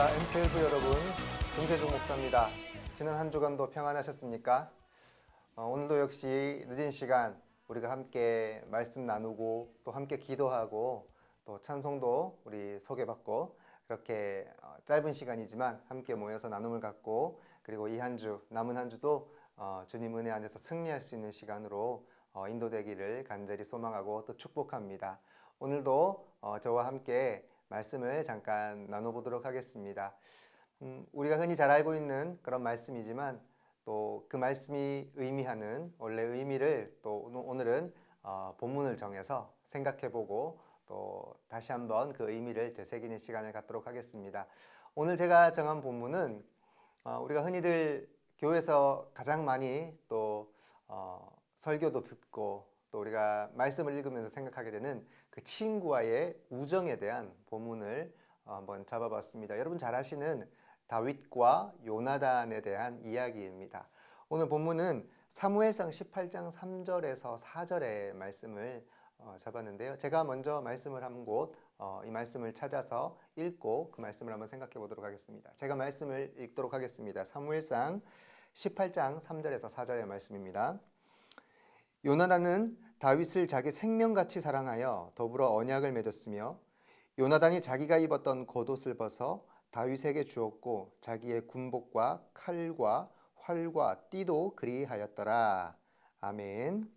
애청자 M12 여러분, 김세중 목사입니다. 지난 한 주간도 평안하셨습니까? 오늘도 역시 늦은 시간 우리가 함께 말씀 나누고 또 함께 기도하고 또 찬송도 우리 소개받고 그렇게 짧은 시간이지만 함께 모여서 나눔을 갖고 그리고 이 한 주, 남은 한 주도 주님 은혜 안에서 승리할 수 있는 시간으로 인도되기를 간절히 소망하고 또 축복합니다. 오늘도 저와 함께 말씀을 잠깐 나눠보도록 하겠습니다. 우리가 흔히 잘 알고 있는 그런 말씀이지만 또 그 말씀이 의미하는 원래 의미를 또 오늘은 본문을 정해서 생각해보고 또 다시 한번 그 의미를 되새기는 시간을 갖도록 하겠습니다. 오늘 제가 정한 본문은 우리가 흔히들 교회에서 가장 많이 또 설교도 듣고 또 우리가 말씀을 읽으면서 생각하게 되는 그 친구와의 우정에 대한 본문을 한번 잡아봤습니다. 여러분 잘 아시는 다윗과 요나단에 대한 이야기입니다. 오늘 본문은 사무엘상 18장 3절에서 4절의 말씀을 잡았는데요. 제가 먼저 말씀을 한 곳, 이 말씀을 찾아서 읽고 그 말씀을 한번 생각해 보도록 하겠습니다. 제가 말씀을 읽도록 하겠습니다. 사무엘상 18장 3절에서 4절의 말씀입니다. 요나단은 다윗을 자기 생명같이 사랑하여 더불어 언약을 맺었으며 요나단이 자기가 입었던 겉옷을 벗어 다윗에게 주었고 자기의 군복과 칼과 활과 띠도 그리하였더라. 아멘.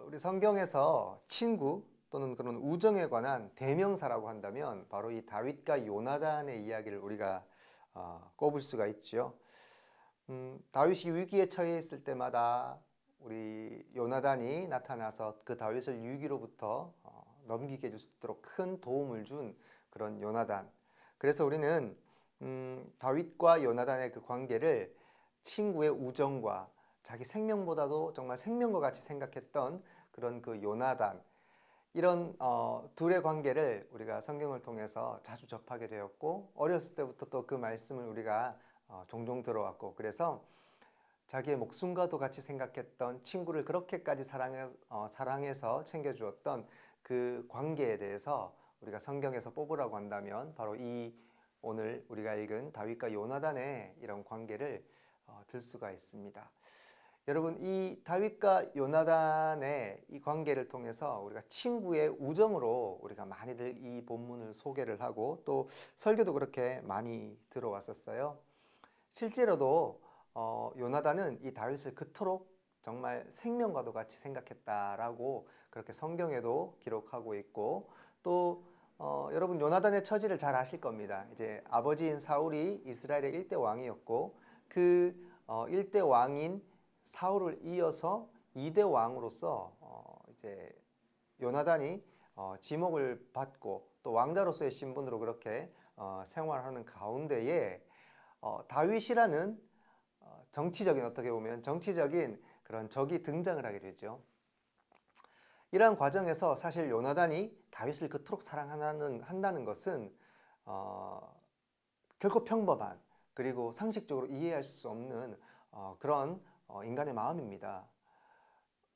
우리 성경에서 친구 또는 그런 우정에 관한 대명사라고 한다면 바로 이 다윗과 요나단의 이야기를 우리가 꼽을 수가 있죠. 다윗이 위기에 처해 있을 때마다 우리 요나단이 나타나서 그 다윗을 위기로부터 넘기게 해줄 수 있도록 큰 도움을 준 그런 요나단. 그래서 우리는 다윗과 요나단의 그 관계를 친구의 우정과 자기 생명보다도 정말 생명과 같이 생각했던 그런 그 요나단, 이런 둘의 관계를 우리가 성경을 통해서 자주 접하게 되었고 어렸을 때부터 또 그 말씀을 우리가 종종 들어왔고 그래서 자기의 목숨과도 같이 생각했던 친구를 그렇게까지 사랑해서 챙겨주었던 그 관계에 대해서 우리가 성경에서 뽑으라고 한다면 바로 이 오늘 우리가 읽은 다윗과 요나단의 이런 관계를 들 수가 있습니다. 여러분, 이 다윗과 요나단의 이 관계를 통해서 우리가 친구의 우정으로 우리가 많이들 이 본문을 소개를 하고 또 설교도 그렇게 많이 들어왔었어요. 실제로도 요나단은 이 다윗을 그토록 정말 생명과도 같이 생각했다라고 그렇게 성경에도 기록하고 있고 또 여러분 요나단의 처지를 잘 아실 겁니다. 이제 아버지인 사울이 이스라엘의 1대 왕이었고 그 1대 왕인 사울을 이어서 2대 왕으로서 이제 요나단이 지목을 받고 또 왕자로서의 신분으로 그렇게 생활하는 가운데에 다윗이라는 정치적인 어떻게 보면 정치적인 그런 적이 등장을 하게 되죠. 이러한 과정에서 사실 요나단이 다윗을 그토록 사랑한다는 것은 결코 평범한 그리고 상식적으로 이해할 수 없는 그런 인간의 마음입니다.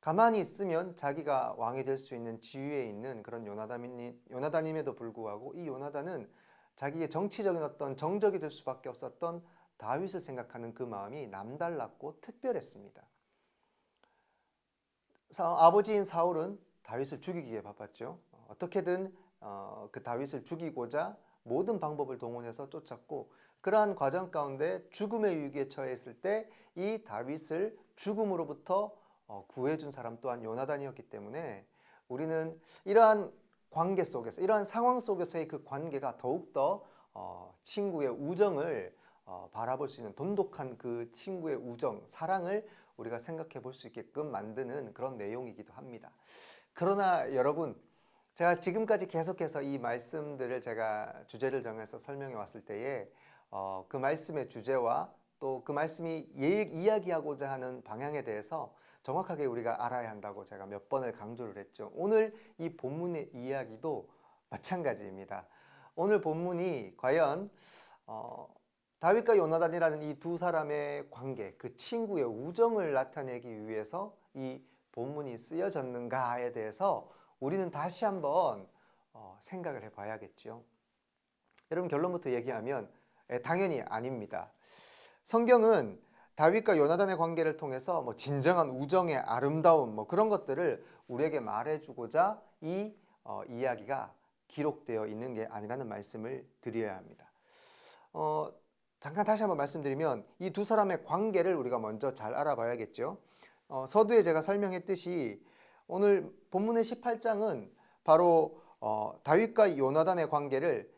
가만히 있으면 자기가 왕이 될 수 있는 지위에 있는 그런 요나단임에도 불구하고 이 요나단은 자기의 정치적인 어떤 정적이 될 수밖에 없었던 다윗을 생각하는 그 마음이 남달랐고 특별했습니다. 아버지인 사울은 다윗을 죽이기에 바빴죠. 어떻게든 그 다윗을 죽이고자 모든 방법을 동원해서 쫓았고 그러한 과정 가운데 죽음의 위기에 처했을 때 이 다윗을 죽음으로부터 구해준 사람 또한 요나단이었기 때문에 우리는 이러한 관계 속에서 이러한 상황 속에서의 그 관계가 더욱더 친구의 우정을 바라볼 수 있는 돈독한 그 친구의 우정, 사랑을 우리가 생각해 볼 수 있게끔 만드는 그런 내용이기도 합니다. 그러나 여러분, 제가 지금까지 계속해서 이 말씀들을 제가 주제를 정해서 설명해 왔을 때에 그 말씀의 주제와 또 그 말씀이 이야기하고자 하는 방향에 대해서 정확하게 우리가 알아야 한다고 제가 몇 번을 강조를 했죠. 오늘 이 본문의 이야기도 마찬가지입니다. 오늘 본문이 과연 다윗과 요나단이라는 이 두 사람의 관계, 그 친구의 우정을 나타내기 위해서 이 본문이 쓰여졌는가에 대해서 우리는 다시 한번 생각을 해봐야겠죠. 여러분 결론부터 얘기하면 당연히 아닙니다. 성경은 다윗과 요나단의 관계를 통해서 뭐 진정한 우정의 아름다움 뭐 그런 것들을 우리에게 말해주고자 이 이야기가 기록되어 있는 게 아니라는 말씀을 드려야 합니다. 잠깐 다시 한번 말씀드리면 이 두 사람의 관계를 우리가 먼저 잘 알아봐야겠죠. 서두에 제가 설명했듯이 오늘 본문의 18장은 바로 다윗과 요나단의 관계를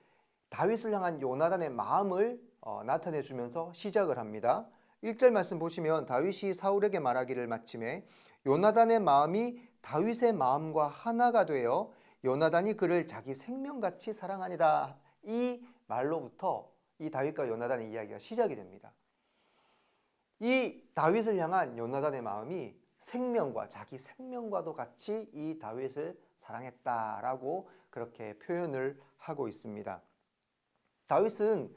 다윗을 향한 요나단의 마음을 나타내 주면서 시작을 합니다. 1절 말씀 보시면 다윗이 사울에게 말하기를 마침에 요나단의 마음이 다윗의 마음과 하나가 되어 요나단이 그를 자기 생명같이 사랑하니다. 이 말로부터 이 다윗과 요나단의 이야기가 시작이 됩니다. 이 다윗을 향한 요나단의 마음이 생명과 자기 생명과도 같이 이 다윗을 사랑했다라고 그렇게 표현을 하고 있습니다. 다윗은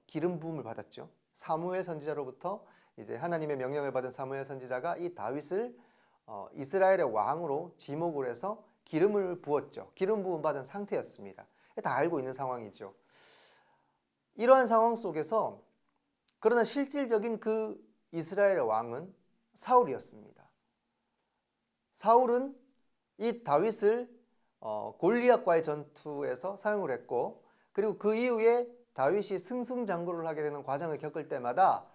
기름 부음을 받았죠. 사무엘 선지자로부터 이제 하나님의 명령을 받은 사무엘 선지자가 이 다윗을 이스라엘의 왕으로 지목을 해서 기름을 부었죠. 기름 부음 받은 상태였습니다. 다 알고 있는 상황이죠. 이러한 상황 속에서 그러나 실질적인 그 이스라엘의 왕은 사울이었습니다. 사울은 이 다윗을 골리앗과의 전투에서 사용을 했고, 그리고 그 이후에 다윗이 승승장구를 하게 되는 과정을 겪을 때마다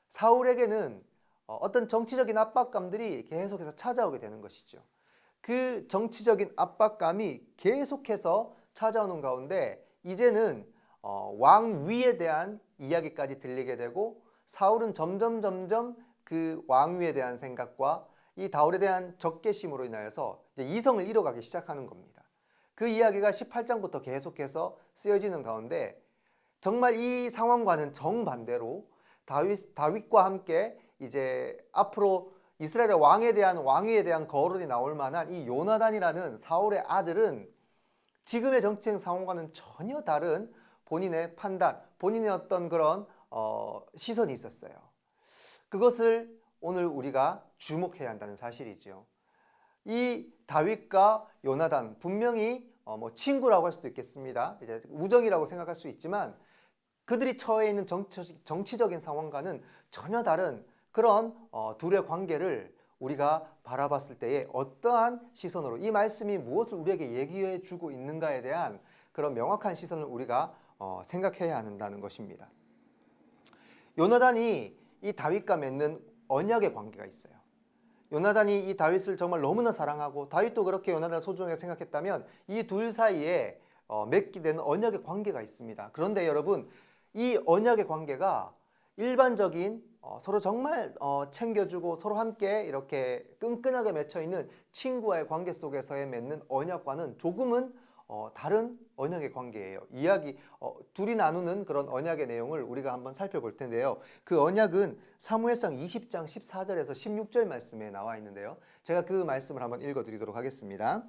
사울에게는 어떤 정치적인 압박감들이 계속해서 찾아오게 되는 것이죠. 그 정치적인 압박감이 계속해서 찾아오는 가운데 이제는 왕위에 대한 이야기까지 들리게 되고, 사울은 점점 그 왕위에 대한 생각과 이 다윗에 대한 적개심으로 인하여서 이제 이성을 잃어가기 시작하는 겁니다. 그 이야기가 18장부터 계속해서 쓰여지는 가운데 정말 이 상황과는 정반대로 다윗과 함께 이제 앞으로 이스라엘의 왕위에 대한 거론이 나올 만한 이 요나단이라는 사울의 아들은 지금의 정치적 상황과는 전혀 다른 본인의 판단, 본인의 어떤 그런 시선이 있었어요. 그것을 오늘 우리가 주목해야 한다는 사실이죠. 이 다윗과 요나단 분명히 뭐 친구라고 할 수도 있겠습니다. 이제 우정이라고 생각할 수 있지만 그들이 처해 있는 정치적인 상황과는 전혀 다른 그런 둘의 관계를 우리가 바라봤을 때에 어떠한 시선으로 이 말씀이 무엇을 우리에게 얘기해 주고 있는가에 대한 그런 명확한 시선을 우리가 생각해야 한다는 것입니다. 요나단이 이 다윗과 맺는 언약의 관계가 있어요. 요나단이 이 다윗을 정말 너무나 사랑하고 다윗도 그렇게 요나단을 소중하게 생각했다면 이 둘 사이에 맺게 되는 언약의 관계가 있습니다. 그런데 여러분, 이 언약의 관계가 일반적인 서로 정말 챙겨주고 서로 함께 이렇게 끈끈하게 맺혀있는 친구와의 관계 속에서의 맺는 언약과는 조금은 다른 언약의 관계예요. 둘이 나누는 그런 언약의 내용을 우리가 한번 살펴볼 텐데요. 그 언약은 사무엘상 20장 14절에서 16절 말씀에 나와 있는데요. 제가 그 말씀을 한번 읽어드리도록 하겠습니다.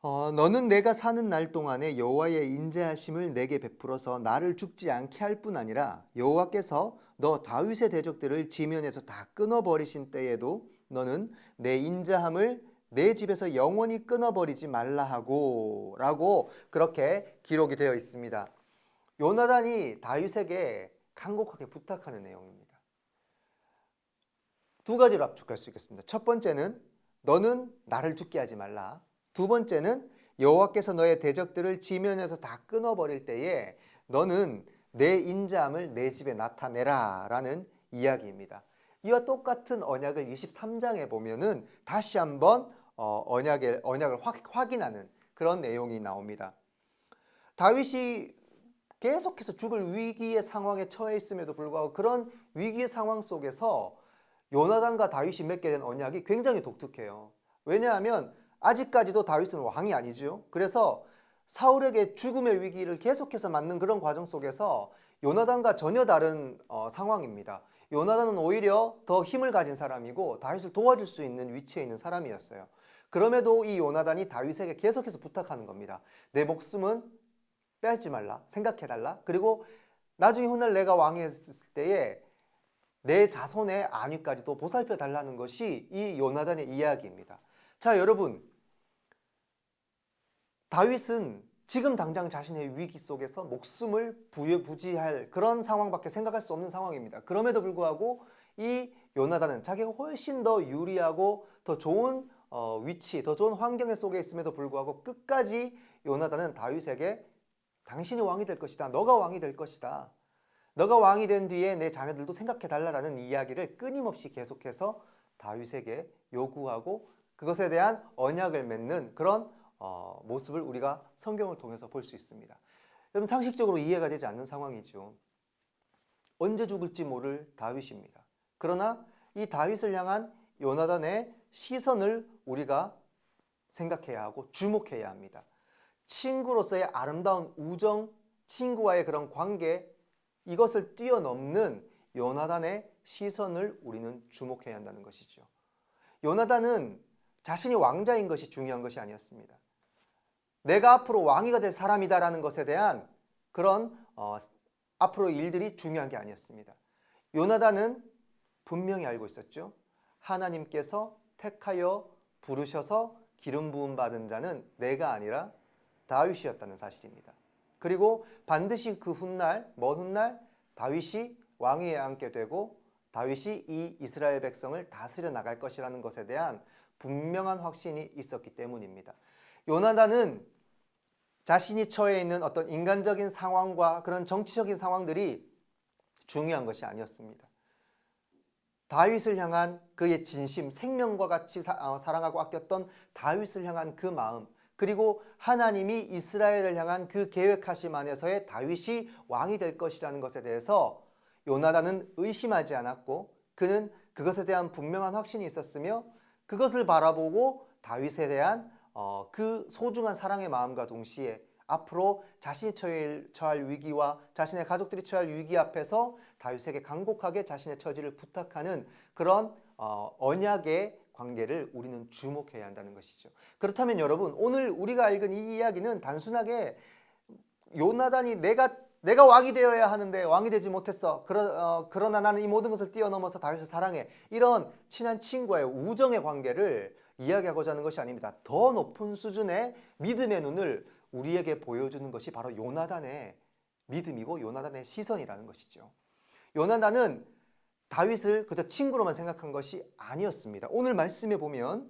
너는 내가 사는 날 동안에 여호와의 인자하심을 내게 베풀어서 나를 죽지 않게 할 뿐 아니라 여호와께서 너 다윗의 대적들을 지면에서 다 끊어버리신 때에도 너는 내 인자함을 내 집에서 영원히 끊어버리지 말라 하고 라고 그렇게 기록이 되어 있습니다. 요나단이 다윗에게 간곡하게 부탁하는 내용입니다. 두 가지로 압축할 수 있겠습니다. 첫 번째는 너는 나를 죽게 하지 말라. 두 번째는 여호와께서 너의 대적들을 지면에서 다 끊어버릴 때에 너는 내 인자함을 내 집에 나타내라 라는 이야기입니다. 이와 똑같은 언약을 23장에 보면은 다시 한번 언약을 확인하는 그런 내용이 나옵니다. 다윗이 계속해서 죽을 위기의 상황에 처해 있음에도 불구하고 그런 위기의 상황 속에서 요나단과 다윗이 맺게 된 언약이 굉장히 독특해요. 왜냐하면 아직까지도 다윗은 왕이 아니죠. 그래서 사울에게 죽음의 위기를 계속해서 맞는 그런 과정 속에서 요나단과 전혀 다른 상황입니다. 요나단은 오히려 더 힘을 가진 사람이고 다윗을 도와줄 수 있는 위치에 있는 사람이었어요. 그럼에도 이 요나단이 다윗에게 계속해서 부탁하는 겁니다. 내 목숨은 빼앗지 말라, 생각해달라. 그리고 나중에 훗날 내가 왕이 했을 때에 내 자손의 안위까지도 보살펴 달라는 것이 이 요나단의 이야기입니다. 자, 여러분, 다윗은 지금 당장 자신의 위기 속에서 목숨을 부여부지할 그런 상황밖에 생각할 수 없는 상황입니다. 그럼에도 불구하고 이 요나단은 자기가 훨씬 더 유리하고 더 좋은 위치, 더 좋은 환경 속에 있음에도 불구하고 끝까지 요나단은 다윗에게 당신이 왕이 될 것이다. 너가 왕이 될 것이다. 너가 왕이 된 뒤에 내 자녀들도 생각해 달라라는 이야기를 끊임없이 계속해서 다윗에게 요구하고 그것에 대한 언약을 맺는 그런 모습을 우리가 성경을 통해서 볼 수 있습니다. 여러분 상식적으로 이해가 되지 않는 상황이죠. 언제 죽을지 모를 다윗입니다. 그러나 이 다윗을 향한 요나단의 시선을 우리가 생각해야 하고 주목해야 합니다. 친구로서의 아름다운 우정, 친구와의 그런 관계, 이것을 뛰어넘는 요나단의 시선을 우리는 주목해야 한다는 것이죠. 요나단은 자신이 왕자인 것이 중요한 것이 아니었습니다. 내가 앞으로 왕이가 될 사람이다라는 것에 대한 그런 앞으로 일들이 중요한 게 아니었습니다. 요나단은 분명히 알고 있었죠. 하나님께서 택하여 부르셔서 기름 부음 받은 자는 내가 아니라 다윗이었다는 사실입니다. 그리고 반드시 그 훗날, 먼 훗날 다윗이 왕위에 앉게 되고 다윗이 이 이스라엘 백성을 다스려 나갈 것이라는 것에 대한 분명한 확신이 있었기 때문입니다. 요나단은 자신이 처해 있는 어떤 인간적인 상황과 그런 정치적인 상황들이 중요한 것이 아니었습니다. 다윗을 향한 그의 진심, 생명과 같이 사랑하고 아꼈던 다윗을 향한 그 마음, 그리고 하나님이 이스라엘을 향한 그 계획하심 안에서의 다윗이 왕이 될 것이라는 것에 대해서 요나단은 의심하지 않았고 그는 그것에 대한 분명한 확신이 있었으며 그것을 바라보고 다윗에 대한 그 소중한 사랑의 마음과 동시에 앞으로 자신이 처할 위기와 자신의 가족들이 처할 위기 앞에서 다윗에게 간곡하게 자신의 처지를 부탁하는 그런 언약의 관계를 우리는 주목해야 한다는 것이죠. 그렇다면 여러분, 오늘 우리가 읽은 이 이야기는 단순하게 요나단이 내가 왕이 되어야 하는데 왕이 되지 못했어. 그러나 나는 이 모든 것을 뛰어넘어서 다윗을 사랑해. 이런 친한 친구와의 우정의 관계를 이야기하고자 하는 것이 아닙니다. 더 높은 수준의 믿음의 눈을 우리에게 보여주는 것이 바로 요나단의 믿음이고 요나단의 시선이라는 것이죠. 요나단은 다윗을 그저 친구로만 생각한 것이 아니었습니다. 오늘 말씀에 보면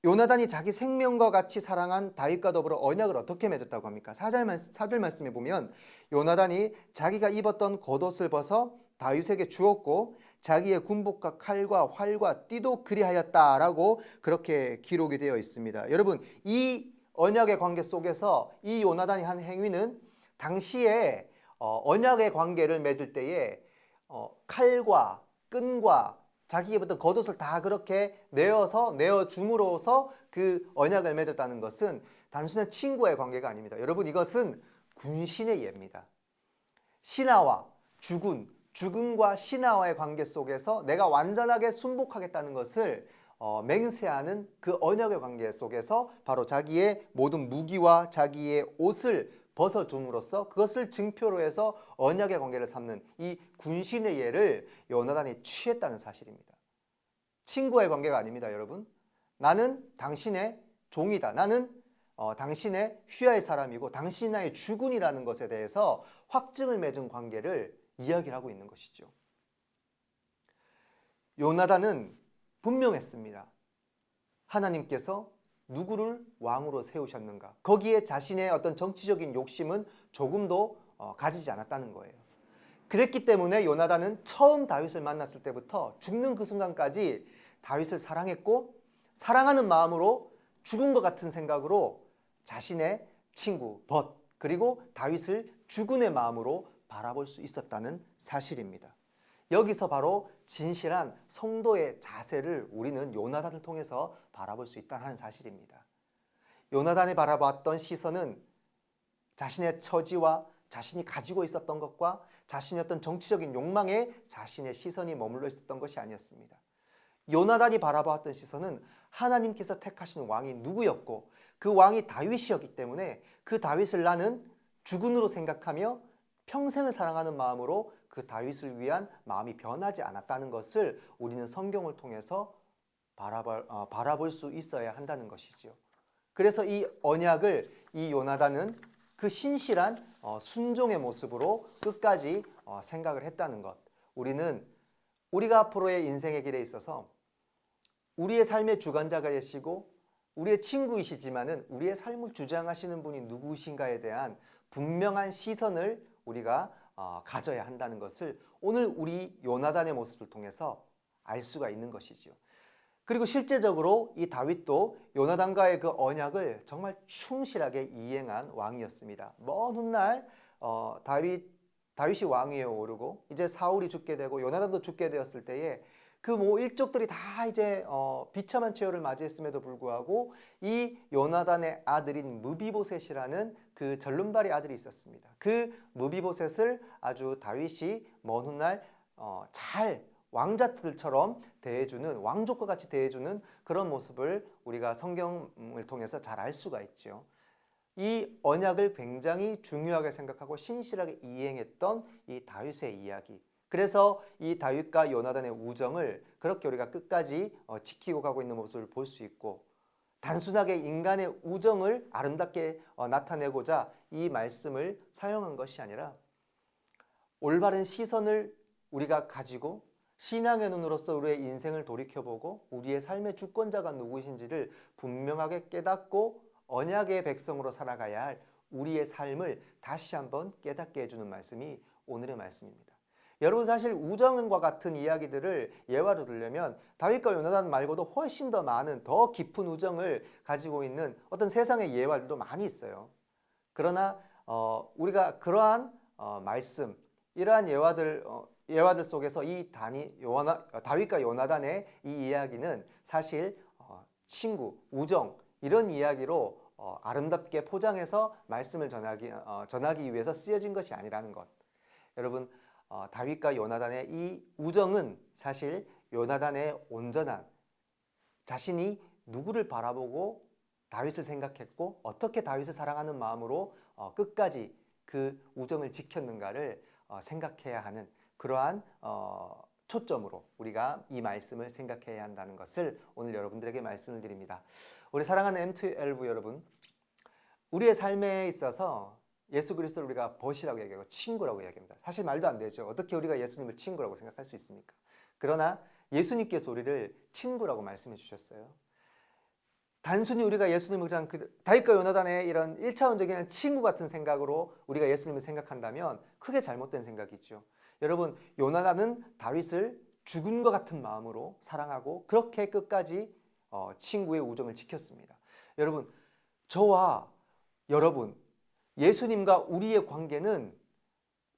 요나단이 자기 생명과 같이 사랑한 다윗과 더불어 언약을 어떻게 맺었다고 합니까? 4절 말씀에 보면 요나단이 자기가 입었던 겉옷을 벗어 다윗에게 주었고 자기의 군복과 칼과 활과 띠도 그리하였다라고 그렇게 기록이 되어 있습니다. 여러분, 이 언약의 관계 속에서 이 요나단이 한 행위는 당시에 언약의 관계를 맺을 때에 칼과 끈과 자기 입었던 겉옷을 다 그렇게 내어줌으로써 그 언약을 맺었다는 것은 단순한 친구의 관계가 아닙니다. 여러분, 이것은 군신의 예입니다. 신하와 주군과 신하와의 관계 속에서 내가 완전하게 순복하겠다는 것을 맹세하는 그 언약의 관계 속에서 바로 자기의 모든 무기와 자기의 옷을 벗어줌으로써 그것을 증표로 해서 언약의 관계를 삼는 이 군신의 예를 요나단이 취했다는 사실입니다. 친구의 관계가 아닙니다, 여러분. 나는 당신의 종이다. 나는 당신의 휘하의 사람이고 당신이 나의 주군이라는 것에 대해서 확증을 맺은 관계를 이야기를 하고 있는 것이죠. 요나단은 분명했습니다. 하나님께서 누구를 왕으로 세우셨는가? 거기에 자신의 어떤 정치적인 욕심은 조금도 가지지 않았다는 거예요. 그랬기 때문에 요나단은 처음 다윗을 만났을 때부터 죽는 그 순간까지 다윗을 사랑했고 사랑하는 마음으로 죽은 것 같은 생각으로 자신의 친구 그리고 다윗을 주군의 마음으로 바라볼 수 있었다는 사실입니다. 여기서 바로 진실한 성도의 자세를 우리는 요나단을 통해서 바라볼 수 있다는 사실입니다. 요나단이 바라봤던 시선은 자신의 처지와 자신이 가지고 있었던 것과 자신의 어떤 정치적인 욕망에 자신의 시선이 머물러 있었던 것이 아니었습니다. 요나단이 바라봤던 시선은 하나님께서 택하신 왕이 누구였고 그 왕이 다윗이었기 때문에 그 다윗을 나는 주군으로 생각하며 평생을 사랑하는 마음으로 그 다윗을 위한 마음이 변하지 않았다는 것을 우리는 성경을 통해서 바라볼 수 있어야 한다는 것이죠. 그래서 이 언약을 이 요나단은 그 신실한 순종의 모습으로 끝까지 생각을 했다는 것. 우리가 앞으로의 인생의 길에 있어서 우리의 삶의 주관자가 되시고 우리의 친구이시지만은 우리의 삶을 주장하시는 분이 누구신가에 대한 분명한 시선을 우리가 가져야 한다는 것을 오늘 우리 요나단의 모습을 통해서 알 수가 있는 것이지요. 그리고 실제적으로 이 다윗도 요나단과의 그 언약을 정말 충실하게 이행한 왕이었습니다. 먼 훗날 다윗이 왕위에 오르고 이제 사울이 죽게 되고 요나단도 죽게 되었을 때에 그 일족들이 다 이제 비참한 최후를 맞이했음에도 불구하고 이 요나단의 아들인 무비보셋이라는 그 절름발이 아들이 있었습니다. 그 무비보셋을 아주 다윗이 먼 훗날 잘 왕자들처럼 대해주는, 왕족과 같이 대해주는 그런 모습을 우리가 성경을 통해서 잘 알 수가 있죠. 이 언약을 굉장히 중요하게 생각하고 신실하게 이행했던 이 다윗의 이야기. 그래서 이 다윗과 요나단의 우정을 그렇게 우리가 끝까지 지키고 가고 있는 모습을 볼 수 있고, 단순하게 인간의 우정을 아름답게 나타내고자 이 말씀을 사용한 것이 아니라 올바른 시선을 우리가 가지고 신앙의 눈으로서 우리의 인생을 돌이켜보고 우리의 삶의 주권자가 누구신지를 분명하게 깨닫고 언약의 백성으로 살아가야 할 우리의 삶을 다시 한번 깨닫게 해주는 말씀이 오늘의 말씀입니다. 여러분, 사실 우정과 같은 이야기들을 예화로 들려면 다윗과 요나단 말고도 훨씬 더 많은 더 깊은 우정을 가지고 있는 어떤 세상의 예화들도 많이 있어요. 그러나 우리가 그러한 말씀, 이러한 예화들 속에서 이 다윗과 요나단의 이 이야기는 사실 친구, 우정 이런 이야기로 아름답게 포장해서 말씀을 전하기 위해서 쓰여진 것이 아니라는 것. 여러분, 다윗과 요나단의 이 우정은 사실 요나단의 온전한 자신이 누구를 바라보고 다윗을 생각했고 어떻게 다윗을 사랑하는 마음으로 끝까지 그 우정을 지켰는가를 생각해야 하는 그러한 초점으로 우리가 이 말씀을 생각해야 한다는 것을 오늘 여러분들에게 말씀을 드립니다. 우리 사랑하는 M2L 여러분, 우리의 삶에 있어서 예수 그리스도를 우리가 벗이라고 얘기하고 친구라고 이야기합니다. 사실 말도 안 되죠. 어떻게 우리가 예수님을 친구라고 생각할 수 있습니까? 그러나 예수님께서 우리를 친구라고 말씀해 주셨어요. 단순히 우리가 예수님을 그냥 다윗과 요나단의 이런 1차원적인 친구 같은 생각으로 우리가 예수님을 생각한다면 크게 잘못된 생각이죠. 여러분, 요나단은 다윗을 죽은 것 같은 마음으로 사랑하고 그렇게 끝까지 친구의 우정을 지켰습니다. 여러분, 저와 여러분, 예수님과 우리의 관계는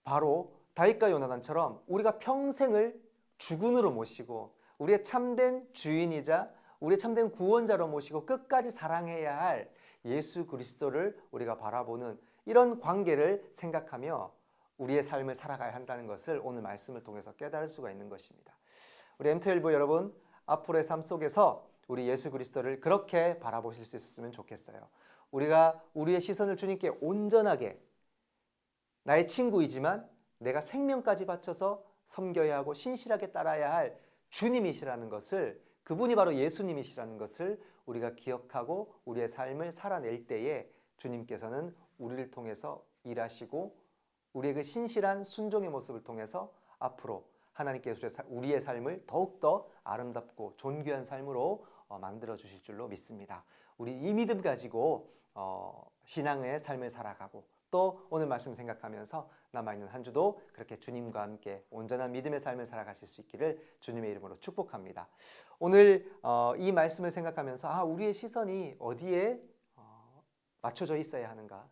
바로 다윗과 요나단처럼 우리가 평생을 주군으로 모시고 우리의 참된 주인이자 우리의 참된 구원자로 모시고 끝까지 사랑해야 할 예수 그리스도를 우리가 바라보는 이런 관계를 생각하며 우리의 삶을 살아가야 한다는 것을 오늘 말씀을 통해서 깨달을 수가 있는 것입니다. 우리 M12 여러분, 앞으로의 삶 속에서 우리 예수 그리스도를 그렇게 바라보실 수 있었으면 좋겠어요. 우리가 우리의 시선을 주님께 온전하게, 나의 친구이지만 내가 생명까지 바쳐서 섬겨야 하고 신실하게 따라야 할 주님이시라는 것을, 그분이 바로 예수님이시라는 것을 우리가 기억하고 우리의 삶을 살아낼 때에 주님께서는 우리를 통해서 일하시고 우리의 그 신실한 순종의 모습을 통해서 앞으로 하나님께서 우리의 삶을 더욱더 아름답고 존귀한 삶으로 만들어 주실 줄로 믿습니다. 우리 이 믿음 가지고 신앙의 삶을 살아가고 또 오늘 말씀 생각하면서 남아있는 한 주도 그렇게 주님과 함께 온전한 믿음의 삶을 살아가실 수 있기를 주님의 이름으로 축복합니다. 오늘 이 말씀을 생각하면서 우리의 시선이 어디에 맞춰져 있어야 하는가?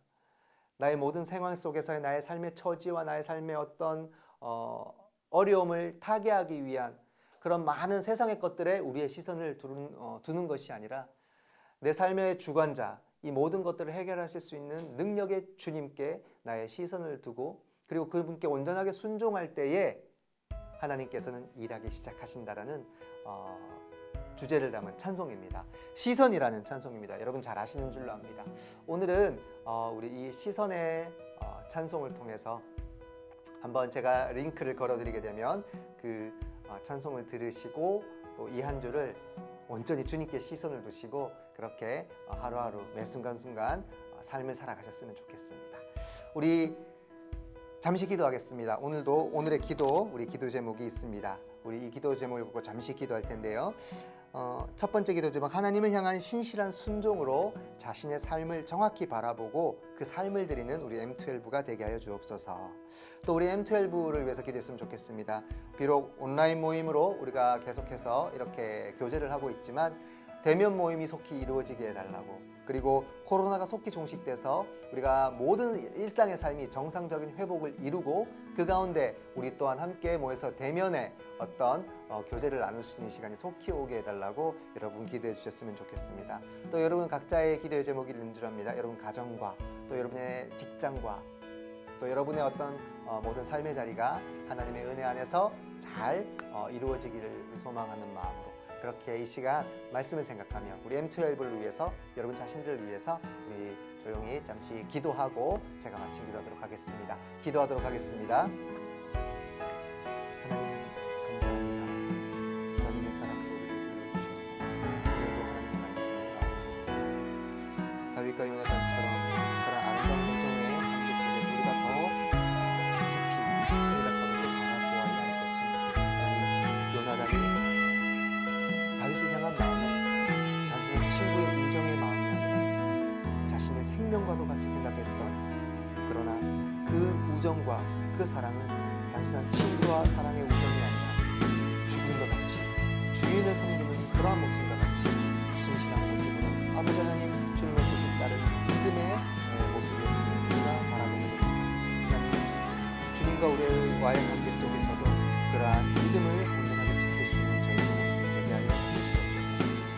나의 모든 생활 속에서의 나의 삶의 처지와 나의 삶의 어떤 어려움을 타개하기 위한 그런 많은 세상의 것들에 우리의 시선을 두는 것이 아니라 내 삶의 주관자, 이 모든 것들을 해결하실 수 있는 능력의 주님께 나의 시선을 두고 그리고 그분께 온전하게 순종할 때에 하나님께서는 일하기 시작하신다라는 주제를 담은 찬송입니다. 시선이라는 찬송입니다. 여러분 잘 아시는 줄로 압니다. 오늘은 우리 이 시선의 찬송을 통해서 한번 제가 링크를 걸어드리게 되면 그 찬송을 들으시고 또 이 한 주를 온전히 주님께 시선을 두시고 그렇게 하루하루 매 순간순간 삶을 살아가셨으면 좋겠습니다. 우리 잠시 기도하겠습니다. 오늘도 오늘의 기도, 우리 기도 제목이 있습니다. 우리 이 기도 제목을 보고 잠시 기도할 텐데요. 첫 번째 기도 제목, 하나님을 향한 신실한 순종으로 자신의 삶을 정확히 바라보고 그 삶을 드리는 우리 M12가 되게 하여 주옵소서. 또 우리 M12를 위해서 기도했으면 좋겠습니다. 비록 온라인 모임으로 우리가 계속해서 이렇게 교제를 하고 있지만 대면 모임이 속히 이루어지게 해달라고, 그리고 코로나가 속히 종식돼서 우리가 모든 일상의 삶이 정상적인 회복을 이루고 그 가운데 우리 또한 함께 모여서 대면의 어떤 교제를 나눌 수 있는 시간이 속히 오게 해달라고 여러분 기도해 주셨으면 좋겠습니다. 또 여러분 각자의 기도의 제목이 있는 줄 압니다. 여러분 가정과 또 여러분의 직장과 또 여러분의 어떤 모든 삶의 자리가 하나님의 은혜 안에서 잘 이루어지기를 소망하는 마음으로 그렇게 이 시간 말씀을 생각하며 우리 M12를 위해서, 여러분 자신들을 위해서 우리 조용히 잠시 기도하고 제가 마침 기도하도록 하겠습니다. 기도하도록 하겠습니다. 하나님 감사합니다. 하나님의 사랑으로 우리를 불러주셔서 오늘도 하나님의 말씀을 나누겠습니다. 다윗과 요나단처럼 그런 아름다운 우정의 관계 속에서 우리가 더 깊이 생각하고 또 바라보아야 할 것은, 하나님 요나단이 다윗을 향한 마음은 단순한 친구의 우정의 마음이 아니라 자신의 생명과도 같이 생각했던, 그러나 그 우정과 그 사랑은 단순한 친구와 사랑의 우정이 아니라 죽음과 같이 주인을 섬기는 그러한 모습과 같이 신실한 모습으로 아버지 하나님 주님의 뜻을 따른 믿음의 모습이었음을 우리가 바라보게 됩니다. 하나님 주님과 우리와의 관계 속에서도 그러한 믿음을 온전하게 지킬 수 있는 저희의 모습이 되게 하여 주시옵소서.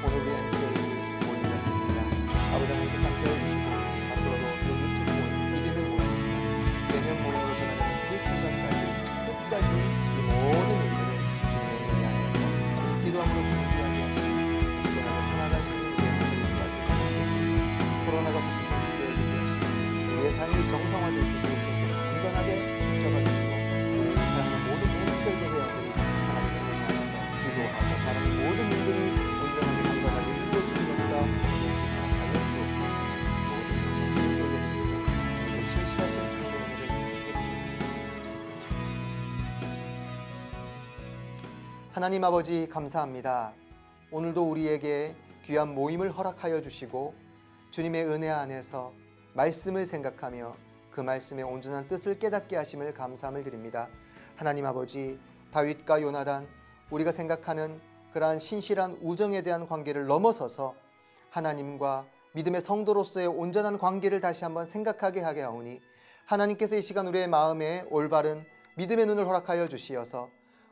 오늘 우리 함께 모임이었습니다. 아버지 하나님께 함께해 주시고 앞으로도 이 유튜브 모임, 믿음의 모임이지만 대면 모임으로 전하는 그 순간까지 끝까지 이 모든 일들을 주님의 은혜 안에서 기도함으로 준비하게 하시고 또한 살아갈 수 있는 기회를 주옵소서. 코로나가 속히 종식되어지게 하시고 우리의 삶이 정상화될 수 있도록 주님께서 안전하게 붙잡아 주시고 우리를 사랑하는 모든 M12 회원들이 하나님의 은혜 안에서 기도하고 바라는 모든 일들이 온전하게 건강하게 이루어지는 역사 주님께서 하여 주옵소서. 모든 일들을 올려드립니다. 또 신실하신 주님의 은혜를 하나님 아버지 감사합니다. 오늘도 우리에게 귀한 모임을 허락하여 주시고 주님의 은혜 안에서 말씀을 생각하며 그 말씀의 온전한 뜻을 깨닫게 하심을 감사함을 드립니다. 하나님 아버지, 다윗과 요나단, 우리가 생각하는 그러한 신실한 우정에 대한 관계를 넘어서서 하나님과 믿음의 성도로서의 온전한 관계를 다시 한번 생각하게 하게 하오니 하나님께서 이 시간 우리의 마음에 올바른 믿음의 눈을 허락하여 주시어서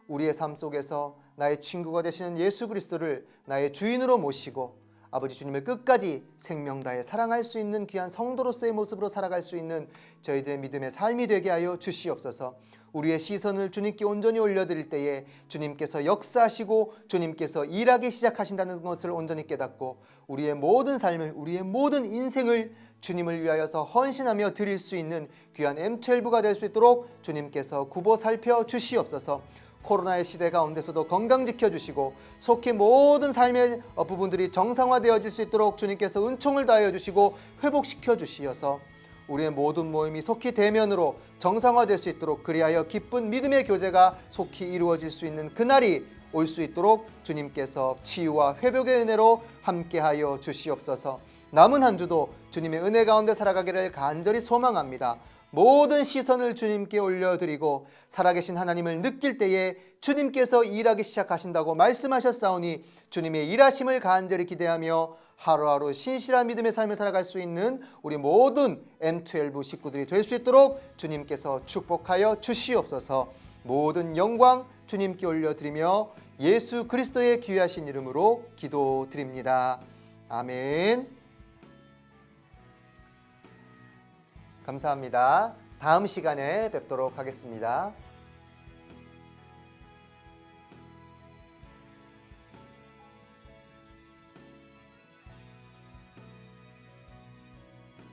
우리의 삶 속에서 나의 친구가 되시는 예수 그리스도를 나의 주인으로 모시고 아버지 주님을 끝까지 생명 다해 사랑할 수 있는 귀한 성도로서의 모습으로 살아갈 수 있는 저희들의 믿음의 삶이 되게 하여 주시옵소서. 우리의 시선을 주님께 온전히 올려드릴 때에 주님께서 역사하시고 주님께서 일하기 시작하신다는 것을 온전히 깨닫고 우리의 모든 삶을, 우리의 모든 인생을 주님을 위하여서 헌신하며 드릴 수 있는 귀한 M12가 될 수 있도록 주님께서 굽어 살펴 주시옵소서. 코로나의 시대 가운데서도 건강 지켜주시고 속히 모든 삶의 부분들이 정상화되어질 수 있도록 주님께서 은총을 다하여 주시고 회복시켜 주시어서 우리의 모든 모임이 속히 대면으로 정상화될 수 있도록, 그리하여 기쁜 믿음의 교제가 속히 이루어질 수 있는 그날이 올 수 있도록 주님께서 치유와 회복의 은혜로 함께하여 주시옵소서. 남은 한 주도 주님의 은혜 가운데 살아가기를 간절히 소망합니다. 모든 시선을 주님께 올려드리고 살아계신 하나님을 느낄 때에 주님께서 일하기 시작하신다고 말씀하셨사오니 주님의 일하심을 간절히 기대하며 하루하루 신실한 믿음의 삶을 살아갈 수 있는 우리 모든 M12 식구들이 될 수 있도록 주님께서 축복하여 주시옵소서. 모든 영광 주님께 올려드리며 예수 그리스도의 귀하신 이름으로 기도드립니다. 아멘. 감사합니다. 다음 시간에 뵙도록 하겠습니다.